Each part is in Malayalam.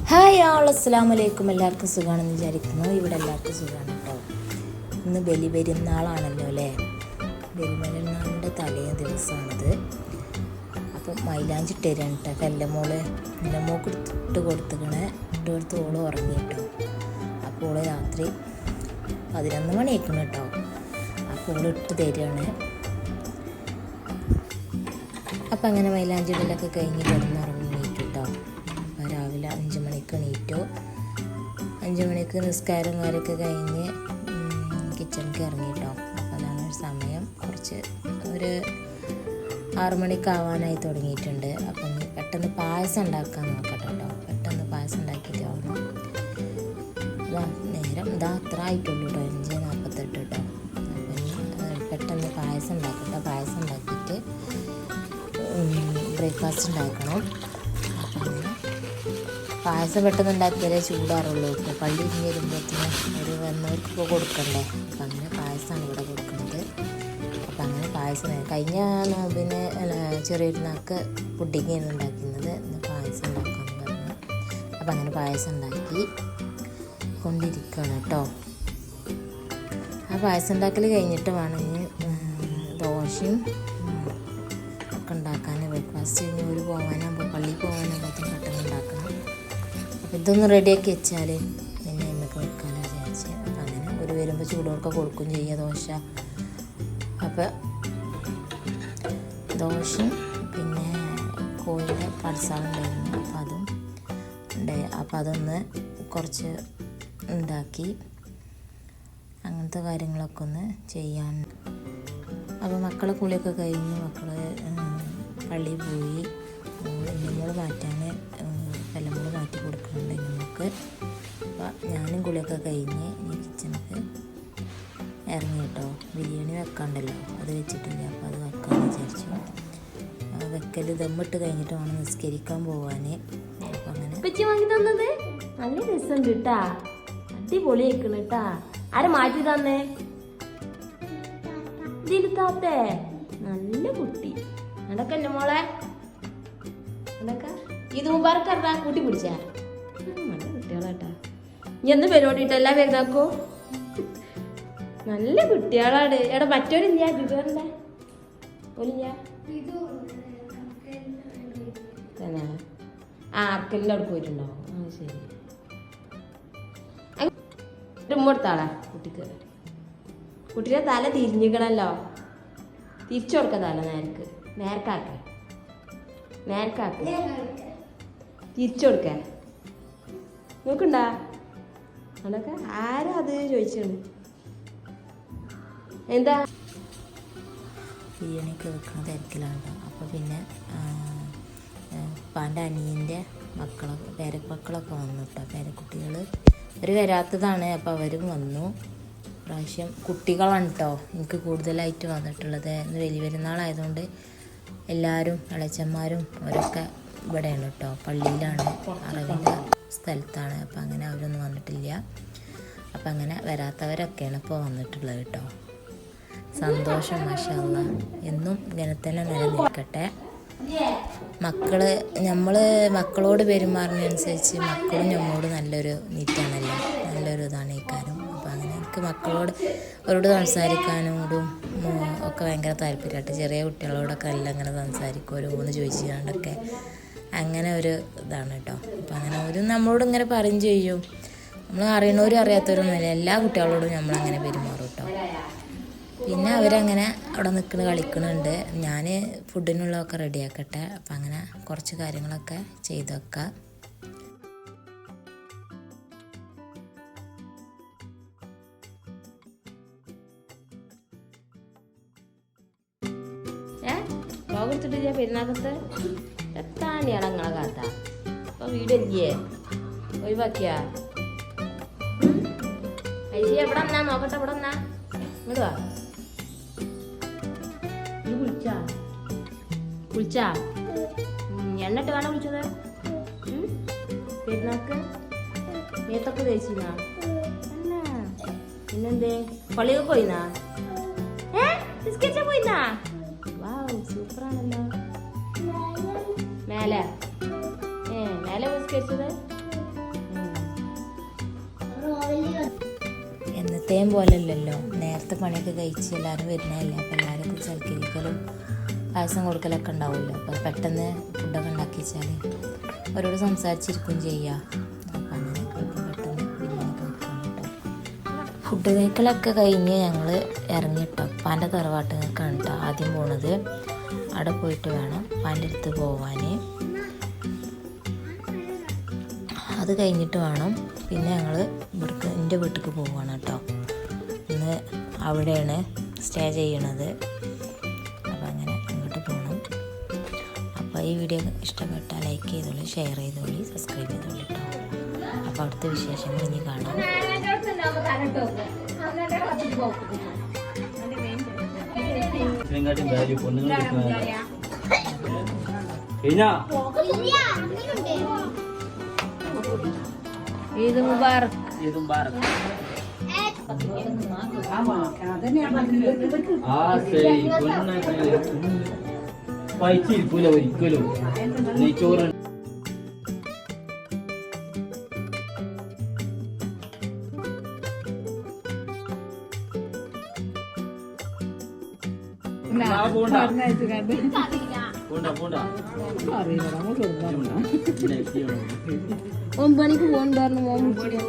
ഹായ് ആൾ അസ്സലാമു അലൈക്കും. എല്ലാവർക്കും സുഖമാണെന്ന് വിചാരിക്കുന്നു. ഇവിടെ എല്ലാവർക്കും സുഖമാണ് കേട്ടോ. ഇന്ന് ബലിപെരുന്നാളാണല്ലോ അല്ലേ. ബലിപെരുന്നാളിൻ്റെ തലേ ദിവസമാണിത്. അപ്പം മൈലാഞ്ചി ഇട്ടുതരാണ് കേട്ടോ. എല്ലമ്മോക്ക് ഇട്ട് കൊടുത്തിക്കണേ. ഇട്ട് കൊടുത്ത് ഓള് ഉറങ്ങി കേട്ടോ. അപ്പോൾ ഓള് രാത്രി 11 മണിയായിരിക്കണം കേട്ടോ. അപ്പോൾ ഓള് ഇട്ട് തരികയാണ്. അപ്പം അങ്ങനെ മൈലാഞ്ചി ഇടലൊക്കെ കഴിഞ്ഞ് കിടന്നുറങ്ങി കേട്ടോ. അപ്പോൾ രാവിലെ 5 മണിക്ക് എണീറ്റു. 5 മണിക്ക് നിസ്കാരം കാര്യമൊക്കെ കഴിഞ്ഞ് കിച്ചണിക്ക് ഇറങ്ങി കേട്ടോ. അപ്പോൾ അതാണ് ഒരു സമയം. കുറച്ച് ഒരു 6 മണിക്കാവാനായി തുടങ്ങിയിട്ടുണ്ട്. അപ്പം ഇനി പെട്ടെന്ന് പായസം ഉണ്ടാക്കാൻ നോക്കട്ടെ കേട്ടോ. പെട്ടെന്ന് പായസം ഉണ്ടാക്കിയിട്ട് ആവണം. നേരം അത്ര ആയിട്ടുള്ളൂ കേട്ടോ. 5:48 കേട്ടോ. അപ്പം പെട്ടെന്ന് പായസം ഉണ്ടാക്കട്ടെ. പായസം ഉണ്ടാക്കിയിട്ട് ബ്രേക്ക്ഫാസ്റ്റ് ഉണ്ടാക്കണം. അപ്പം പായസം പെട്ടെന്ന് ഉണ്ടാക്കിയാലേ ചൂടാറുള്ളൂ. ഇപ്പോൾ പള്ളി ഇങ്ങനെ വരുമ്പോഴത്തേന് ഒരു വന്നവർക്ക് ഇപ്പോൾ കൊടുക്കണ്ടേ. അപ്പം അങ്ങനെ പായസമാണ് ഇവിടെ കൊടുക്കുന്നത്. അപ്പം അങ്ങനെ പായസം കഴിഞ്ഞ നോമ്പിന് ചെറിയൊരുനാൾക്ക് പുഡിങ്ങാണ് ഉണ്ടാക്കുന്നത്. ഇന്ന് പായസം ഉണ്ടാക്കാമെന്ന് പറഞ്ഞു. അപ്പം അങ്ങനെ പായസം ഉണ്ടാക്കി കൊണ്ടിരിക്കുകയാണ് കേട്ടോ. ആ പായസം ഉണ്ടാക്കൽ കഴിഞ്ഞിട്ട് വേണമെങ്കിൽ ദോശയും ഒക്കെ ഉണ്ടാക്കാൻ. ബ്രേക്ക്ഫാസ്റ്റ് കഴിഞ്ഞ് ഒരു പോകാനാകുമ്പോൾ പള്ളിയിൽ പോകാനാകുമ്പോൾ പെട്ടെന്ന് ഉണ്ടാക്കണം. അപ്പോൾ ഇതൊന്ന് റെഡിയാക്കി വെച്ചാൽ പിന്നെ എന്നൊക്കെ വെക്കാമെന്ന് വിചാരിച്ച്. അപ്പം അങ്ങനെ ഒരു വരുമ്പോൾ ചൂടോടൊക്കെ കൊടുക്കും ചെയ്യുക ദോശ. അപ്പോൾ ദോശയും പിന്നെ കോഴിയുടെ കടസാളുണ്ടായിരുന്നു. അപ്പോൾ അതും ഉണ്ട്. അപ്പോൾ അതൊന്ന് കുറച്ച് ഉണ്ടാക്കി അങ്ങനത്തെ കാര്യങ്ങളൊക്കെ ഒന്ന് ചെയ്യാൻ. അപ്പോൾ മക്കളെ കുളിയൊക്കെ കഴിഞ്ഞ് മക്കൾ പള്ളിയിൽ പോയി. ഇന്നമ്മൾ മാറ്റാൻ എല്ലമ്മൾ മാറ്റി കൊടുക്കുന്നുണ്ട് ഇന്നമ്മക്ക്. അപ്പോൾ ഞാനും കുളിയൊക്കെ കഴിഞ്ഞ് ഇനി കിച്ചണിക്ക് ഇറങ്ങി കേട്ടോ. ബിരിയാണി വെക്കാണ്ടല്ലോ, അത് വെച്ചിട്ടില്ല. അപ്പോൾ അത് വെക്കാമെന്ന് വിചാരിച്ചു. വെക്കൽ ദമ്മിട്ട് കഴിഞ്ഞിട്ട് വേണം നിസ്കരിക്കാൻ പോവാൻ. അപ്പോൾ അങ്ങനെ വാങ്ങി തന്നത് നല്ല രസമുണ്ട് കേട്ടാ. അടിപൊളി ആയിക്കണ് കേട്ടാ. ആരെ മാറ്റി തന്നേ? ദിലുത്താത്തേ, നല്ല കുട്ടി. അതൊക്കെ എന്റെ മോളെ അതൊക്കെ ഇത് മുമ്പാർക്കാ കൂട്ടി പിടിച്ചാ. നല്ല കുട്ടികളാട്ടാ. ഇനി എന്ന് പരിപാടിയിട്ട് എല്ലാം വരുന്നാക്കോ. നല്ല കുട്ടികളാണ്. എടാ മറ്റോരില്ല ബിബറിന്റെ ഒലില്ല തന്നെ. ആർക്കെല്ലാം അവിടെ പോയിട്ടുണ്ടാവും. ആ ശരി. ഉമ്മടുത്താളാ കുട്ടിക്ക്. കുട്ടിയുടെ തല തിരിഞ്ഞിക്കണല്ലോ. തിരിച്ചു കൊടുക്ക തല നേർക്കാക്ക തിരിച്ചു കൊടുക്ക. നോക്കണ്ടാ അതൊക്കെ ആരാ അത് ചോദിച്ചാണ്. എന്താ ബിരിയാണിയൊക്കെ വെക്കുന്ന തിരക്കിലാണ്. അപ്പോൾ പിന്നെ ഉപ്പാൻ്റെ അനിയൻ്റെ പേരമക്കളൊക്കെ വന്നു കേട്ടോ. പേരക്കുട്ടികൾ അവർ വരാത്തതാണ്. അപ്പോൾ അവരും വന്നു. പ്രാവശ്യം കുട്ടികളാണ് കേട്ടോ എനിക്ക് കൂടുതലായിട്ട് വന്നിട്ടുള്ളത്. ഇന്ന് വലിയ പെരുന്നാളായതുകൊണ്ട് എല്ലാവരും ഇളച്ചന്മാരും അവരൊക്കെ ഇവിടെയാണ് കേട്ടോ. പള്ളിയിലാണ്, അറവിൻ്റെ സ്ഥലത്താണ്. അപ്പം അങ്ങനെ അവരൊന്നും വന്നിട്ടില്ല. അപ്പം അങ്ങനെ വരാത്തവരൊക്കെയാണ് ഇപ്പോൾ വന്നിട്ടുള്ളത് കേട്ടോ. സന്തോഷം, മാഷാ അല്ലാഹ്. എന്നും ഇങ്ങനെ തന്നെ നിലനിൽക്കട്ടെ. നമ്മൾ മക്കളോട് പെരുമാറുന്നതനുസരിച്ച് മക്കളും നമ്മളോട് നല്ലൊരു നീറ്റാണല്ലോ, നല്ലൊരു ഇതാണ് ഈ കാര്യം. അപ്പോൾ അങ്ങനെ എനിക്ക് അവരോട് സംസാരിക്കാനോടും ഒക്കെ ഭയങ്കര താല്പര്യമായിട്ട്. ചെറിയ കുട്ടികളോടൊക്കെ എല്ലാം അങ്ങനെ സംസാരിക്കും. ഓരോന്ന് ചോദിച്ചുകൊണ്ടൊക്കെ അങ്ങനെ ഒരു ഇതാണ് കേട്ടോ. അപ്പോൾ അങ്ങനെ ഒരു നമ്മളോട് ഇങ്ങനെ പറയും ചെയ്യും. നമ്മൾ അറിയണവരും അറിയാത്തവരൊന്നുമില്ല, എല്ലാ കുട്ടികളോടും നമ്മളങ്ങനെ പെരുമാറും കേട്ടോ. പിന്നെ അവരങ്ങനെ അവിടെ കളിക്കുന്നുണ്ട്. ഞാൻ ഫുഡിനുള്ളതൊക്കെ റെഡിയാക്കട്ടെ. അപ്പം അങ്ങനെ കുറച്ച് കാര്യങ്ങളൊക്കെ ചെയ്ത് വെക്കാം. എടുത്തിട്ട് പെരുന്നാക്കത്ത് എത്താണ്ടിയാണ് നിങ്ങളെ കാത്ത. അപ്പൊ വീടില്ലേ ഒഴിവാക്കിയാ ഐശി എവിടെ എന്നാ നോക്കട്ടെ. എവിടെ എന്നാ ഇങ്ങോട്ട് വാ. നീ കുളിച്ചാ എണ്ണിട്ട് കാണാൻ വിളിച്ചത്? പെരുന്നാക്ക് മേത്തൊക്കെ തേച്ചിനാ? അല്ല പിന്നെന്തേ പള്ളിയൊക്കെ പോയിന്നാ? പോയിന്നാ? സൂപ്പറാണല്ലോ. മേലെ മേലെ നിസ്കരിച്ചത് നേരത്തെയും പോലല്ലല്ലോ. നേരത്തെ പണിയൊക്കെ കഴിച്ച് എല്ലാവരും വരുന്നതല്ലേ. അപ്പോൾ എല്ലാവർക്കും സൽക്കരിക്കലും പായസം കൊടുക്കലൊക്കെ ഉണ്ടാവുമല്ലോ. അപ്പോൾ പെട്ടെന്ന് ഫുഡൊക്കെ ഉണ്ടാക്കി വെച്ചാൽ അവരോട് സംസാരിച്ചിരിക്കും ചെയ്യുക. അപ്പം അങ്ങനെ പെട്ടെന്ന് ബിരിയാണിയൊക്കെ വെക്കാൻ കേട്ടോ. ഫുഡ് കഴിക്കലൊക്കെ കഴിഞ്ഞ് ഞങ്ങൾ ഇറങ്ങിട്ടോ. ഉപ്പാൻ്റെ തറവാട്ടുകൾക്കാണ് കേട്ടോ ആദ്യം പോണത്. അവിടെ പോയിട്ട് വേണം ഉപ്പാൻ്റെ അടുത്ത് പോവാൻ. അത് കഴിഞ്ഞിട്ട് വേണം പിന്നെ ഞങ്ങൾ ഇവിടേക്ക് എൻ്റെ വീട്ടിലേക്ക് പോവുകയാണ് കേട്ടോ. ഇന്ന് അവിടെയാണ് സ്റ്റേ ചെയ്യണത്. അപ്പോൾ അങ്ങനെ അങ്ങോട്ട് പോകണം. അപ്പോൾ ഈ വീഡിയോ ഇഷ്ടപ്പെട്ടാൽ ലൈക്ക് ചെയ്തോളൂ, ഷെയർ ചെയ്തോളൂ, സബ്സ്ക്രൈബ് ചെയ്തോളൂ കേട്ടോ. അപ്പോൾ അടുത്ത വിശേഷങ്ങൾ ഇനി കാണാം. ഈദ് മുബാറക്. ഈദ് മുബാറക്. പൈച്ചിരിക്കൂല ഒരിക്കലും. നെയ്ച്ചോറ് ഒമ്പണിക്ക് പോകണ്ടായിരുന്നു. മോൻ വിളിച്ചില്ല.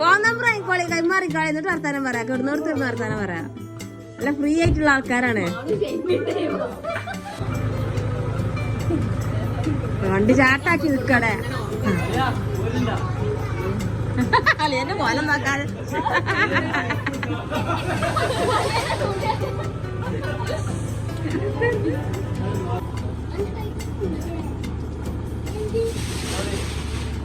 പോന്നപ്പോഴായിക്കോളി കൈമാറിക്കോളി. എന്നിട്ട് വർത്താനം പറയാ. കിടന്നോടത്ത് വർത്താനം പറയാ. അല്ല ഫ്രീ ആയിട്ടുള്ള ആൾക്കാരാണ്. വണ്ടി ചാട്ടാക്കി നിൽക്കടെ. എന്നെ പോലെ നോക്കാതെ.